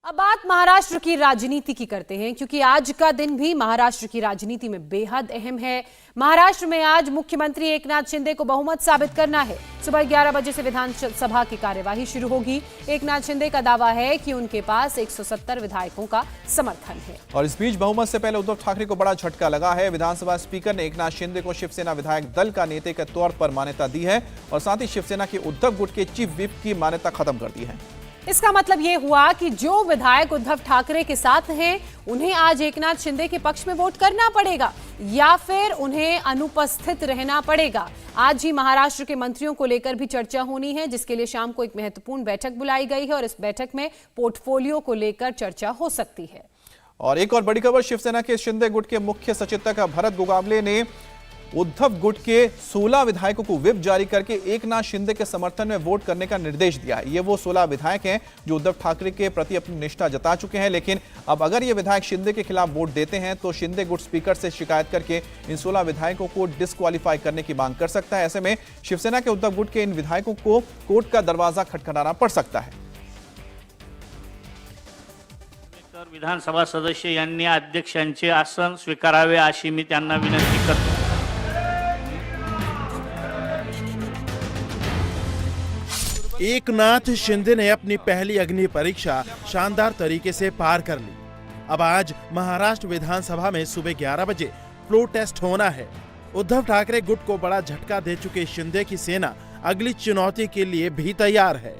अब बात महाराष्ट्र की राजनीति की करते हैं, क्योंकि आज का दिन भी महाराष्ट्र की राजनीति में बेहद अहम है। महाराष्ट्र में आज मुख्यमंत्री एकनाथ शिंदे को बहुमत साबित करना है। सुबह 11 बजे से विधानसभा की कार्यवाही शुरू होगी। एकनाथ शिंदे का दावा है कि उनके पास 170 विधायकों का समर्थन है। और इस बीच बहुमत से पहले उद्धव ठाकरे को बड़ा झटका लगा है। विधानसभा स्पीकर ने एकनाथ शिंदे को शिवसेना विधायक दल का नेता के तौर पर मान्यता दी है और साथ ही शिवसेना के उद्धव गुट के चीफ व्हिप की मान्यता खत्म कर दी है। इसका मतलब यह हुआ कि जो विधायक उद्धव ठाकरे के साथ हैं, उन्हें आज एकनाथ शिंदे के पक्ष में वोट करना पड़ेगा या फिर उन्हें अनुपस्थित रहना पड़ेगा। आज ही महाराष्ट्र के मंत्रियों को लेकर भी चर्चा होनी है, जिसके लिए शाम को एक महत्वपूर्ण बैठक बुलाई गई है और इस बैठक में पोर्टफोलियो को लेकर चर्चा हो सकती है। और एक और बड़ी खबर, शिवसेना के शिंदे गुट के मुख्य सचेतक भरत गोगावले ने उद्धव गुट के 16 विधायकों को व्हिप जारी करके एकनाथ शिंदे के समर्थन में वोट करने का निर्देश दिया है। ये वो 16 विधायक हैं जो उद्धव ठाकरे के प्रति अपनी निष्ठा जता चुके हैं, लेकिन अब अगर ये विधायक शिंदे के खिलाफ वोट देते हैं तो शिंदे गुट स्पीकर से शिकायत करके इन 16 विधायकों को डिस्क्वालीफाई करने की मांग कर सकता है। ऐसे में शिवसेना के उद्धव गुट के इन विधायकों को कोर्ट का दरवाजा खटखटाना पड़ सकता है। विधानसभा सदस्य यांनी अध्यक्षांचे आसन स्वीकारावे अशी मी त्यांना विनंती करतो। एकनाथ शिंदे ने अपनी पहली अग्नि परीक्षा शानदार तरीके से पार कर ली। अब आज महाराष्ट्र विधानसभा में सुबह 11 बजे फ्लोर टेस्ट होना है। उद्धव ठाकरे गुट को बड़ा झटका दे चुके शिंदे की सेना अगली चुनौती के लिए भी तैयार है।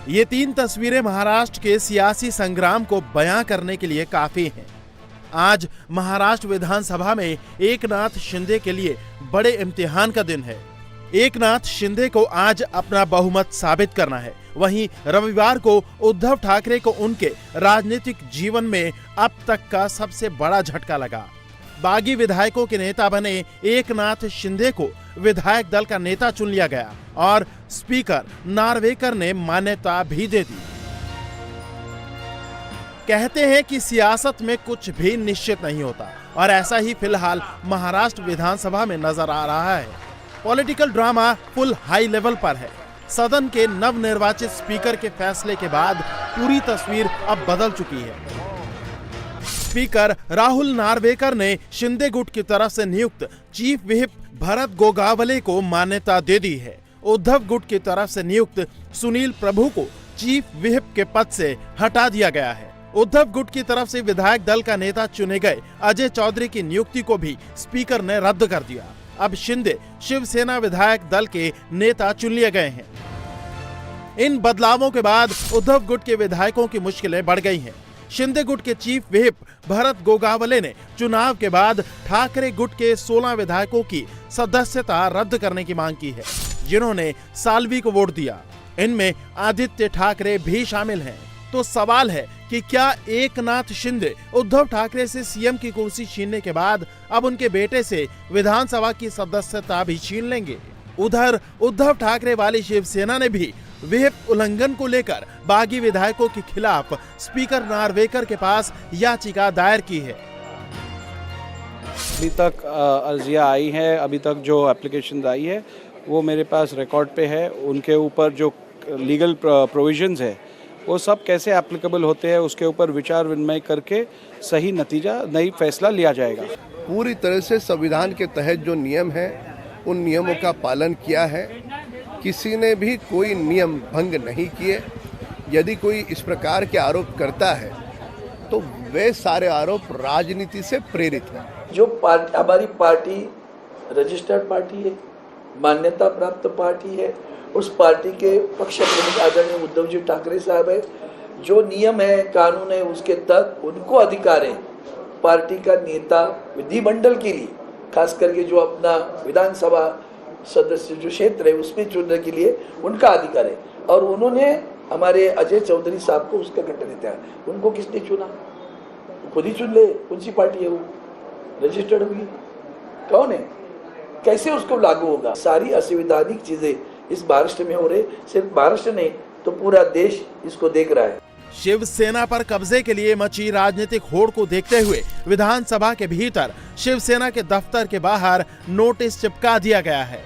ये 3 तस्वीरें महाराष्ट्र के सियासी संग्राम को बयां करने के लिए काफी हैं। आज महाराष्ट्र विधानसभा में एकनाथ शिंदे के लिए बड़े इम्तिहान का दिन है। एकनाथ शिंदे को आज अपना बहुमत साबित करना है। वहीं रविवार को उद्धव ठाकरे को उनके राजनीतिक जीवन में अब तक का सबसे बड़ा झटका लगा। बागी विधायकों के नेता बने एकनाथ शिंदे को विधायक दल का नेता चुन लिया गया और स्पीकर नार्वेकर ने मान्यता भी दे दी। कहते हैं कि सियासत में कुछ भी निश्चित नहीं होता और ऐसा ही फिलहाल महाराष्ट्र विधानसभा में नजर आ रहा है। Political drama full high level पर है। सदन के नवनिर्वाचित स्पीकर के फैसले के बाद पूरी तस्वीर अब बदल चुकी है। स्पीकर राहुल नार्वेकर ने शिंदे गुट की तरफ से नियुक्त चीफ व्हिप भरत गोगावले को मान्यता दे दी है। उद्धव गुट की तरफ से नियुक्त सुनील प्रभु को चीफ व्हिप के पद से हटा दिया गया है। उद्धव गुट की तरफ से विधायक दल का नेता चुने गए अजय चौधरी की नियुक्ति को भी स्पीकर ने रद्द कर दिया। अब शिंदे शिवसेना विधायक दल के नेता चुन लिए गए हैं। इन बदलावों के बाद उद्धव गुट के विधायकों की मुश्किलें बढ़ गई हैं। शिंदे गुट के चीफ व्हिप भरत गोगावले ने चुनाव के बाद ठाकरे गुट के 16 विधायकों की सदस्यता रद्द करने की मांग की है, जिन्होंने साल्वी को वोट दिया। इनमें आदित्य ठाकरे भी शामिल हैं। तो सवाल है कि क्या एकनाथ शिंदे उद्धव ठाकरे से सीएम की कुर्सी छीनने के बाद अब उनके बेटे से विधानसभा की सदस्यता भी छीन लेंगे? उधर उद्धव ठाकरे वाली शिवसेना ने भी व्हिप उल्लंघन को लेकर बागी विधायकों के खिलाफ स्पीकर नार्वेकर के पास याचिका दायर की है। अभी तक अर्जियां आई है, अभी तक जो एप्लीकेशन आई है वो मेरे पास रिकॉर्ड पे है। उनके ऊपर जो लीगल प्रोविजंस है वो सब कैसे एप्लीकेबल होते हैं उसके ऊपर विचार विनिमय करके सही नतीजा, नई फैसला लिया जाएगा। पूरी तरह से संविधान के तहत जो नियम है उन नियमों का पालन किया है। किसी ने भी कोई नियम भंग नहीं किए। यदि कोई इस प्रकार के आरोप करता है तो वे सारे आरोप राजनीति से प्रेरित हैं। जो हमारी पार्टी रजिस्टर्ड पार्टी है, मान्यता प्राप्त पार्टी है, उस पार्टी के पक्ष प्रमुख आदरणीय उद्धव जी ठाकरे साहब है। जो नियम है, कानून है, उसके तहत उनको अधिकार है। पार्टी का नेता विधिमंडल के लिए, खास करके जो अपना विधानसभा सदस्य जो क्षेत्र है उसमें चुनने के लिए उनका अधिकार है। और उन्होंने हमारे अजय चौधरी साहब को उसका गठन नेता है। उनको किसने चुना? खुद ही चुन ले। कौन सी पार्टी है वो? रजिस्टर्ड होगी? कौन है? कैसे उसको लागू होगा? सारी असंवैधानिक चीजें इस महाराष्ट्र में हो रहे। सिर्फ महाराष्ट्र नहीं तो पूरा देश इसको देख रहा है। शिवसेना पर कब्जे के लिए मची राजनीतिक होड़ को देखते हुए विधानसभा के भीतर शिवसेना के दफ्तर के बाहर नोटिस चिपका दिया गया है।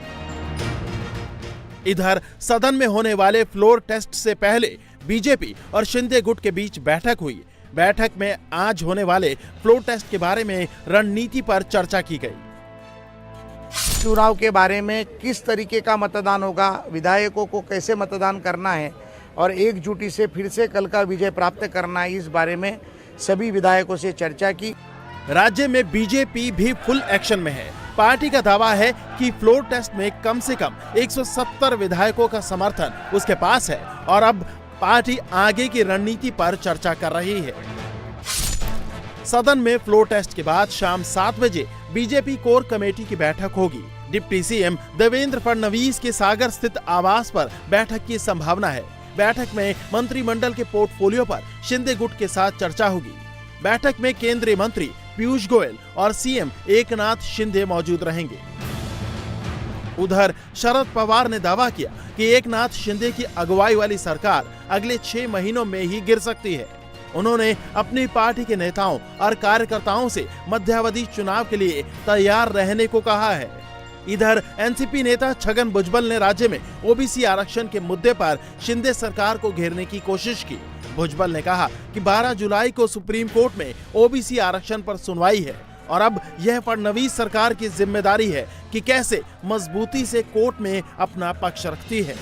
इधर सदन में होने वाले फ्लोर टेस्ट से पहले बीजेपी और शिंदे गुट के बीच बैठक हुई। बैठक में आज होने वाले फ्लोर टेस्ट के बारे में रणनीति पर चर्चा की गई। चुनाव के बारे में किस तरीके का मतदान होगा, विधायकों को कैसे मतदान करना है और एकजुटी से फिर से कल का विजय प्राप्त करना है, इस बारे में सभी विधायकों से चर्चा की। राज्य में बीजेपी भी फुल एक्शन में है। पार्टी का दावा है कि फ्लोर टेस्ट में कम से कम 170 विधायकों का समर्थन उसके पास है और अब पार्टी आगे की रणनीति पर चर्चा कर रही है। सदन में फ्लोर टेस्ट के बाद शाम 7 बजे बीजेपी कोर कमेटी की बैठक होगी। डिप्टी सीएम देवेंद्र फडणवीस के सागर स्थित आवास पर बैठक की संभावना है। बैठक में मंत्रिमंडल के पोर्टफोलियो पर शिंदे गुट के साथ चर्चा होगी। बैठक में केंद्रीय मंत्री पीयूष गोयल और सीएम एकनाथ शिंदे मौजूद रहेंगे। उधर शरद पवार ने दावा किया कि एकनाथ शिंदे की अगुवाई वाली सरकार अगले 6 महीनों में ही गिर सकती है। उन्होंने अपनी पार्टी के नेताओं और कार्यकर्ताओं से मध्यावधि चुनाव के लिए तैयार रहने को कहा है। इधर एनसीपी नेता छगन भुजबल ने राज्य में ओबीसी आरक्षण के मुद्दे पर शिंदे सरकार को घेरने की कोशिश की। भुजबल ने कहा कि 12 जुलाई को सुप्रीम कोर्ट में ओबीसी आरक्षण पर सुनवाई है और अब यह फडणवीस सरकार की जिम्मेदारी है कि कैसे मजबूती से कोर्ट में अपना पक्ष रखती है।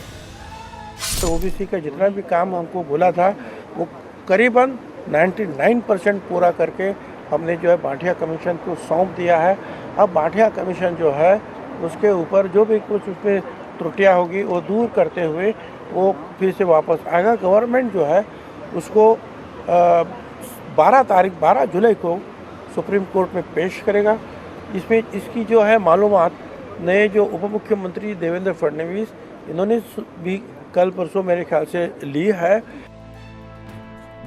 तो ओबीसी का जितना भी काम हमको बोला था वो करीबन 99% पूरा करके हमने जो है भाटिया कमीशन को सौंप दिया है। अब भाटिया कमीशन जो है उसके ऊपर जो भी कुछ उसमें त्रुटियां होगी वो दूर करते हुए वो फिर से वापस आएगा। गवर्नमेंट जो है उसको 12 जुलाई को सुप्रीम कोर्ट में पेश करेगा। इसमें इसकी जो है मालूमात नए जो उप मुख्यमंत्री देवेंद्र फडणवीस इन्होंने भी कल परसों मेरे ख्याल से ली है।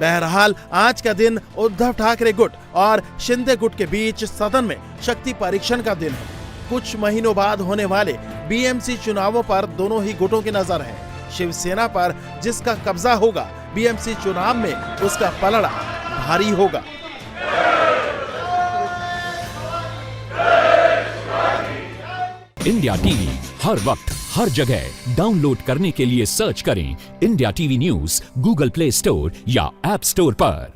बहरहाल आज का दिन उद्धव ठाकरे गुट और शिंदे गुट के बीच सदन में शक्ति परीक्षण का दिन है। कुछ महीनों बाद होने वाले बीएमसी चुनावों पर दोनों ही गुटों की नजर है। शिवसेना पर जिसका कब्जा होगा, बीएमसी चुनाव में उसका पलड़ा भारी होगा। इंडिया टीवी हर वक्त हर जगह डाउनलोड करने के लिए सर्च करें India TV news Google play store या ऐप स्टोर पर।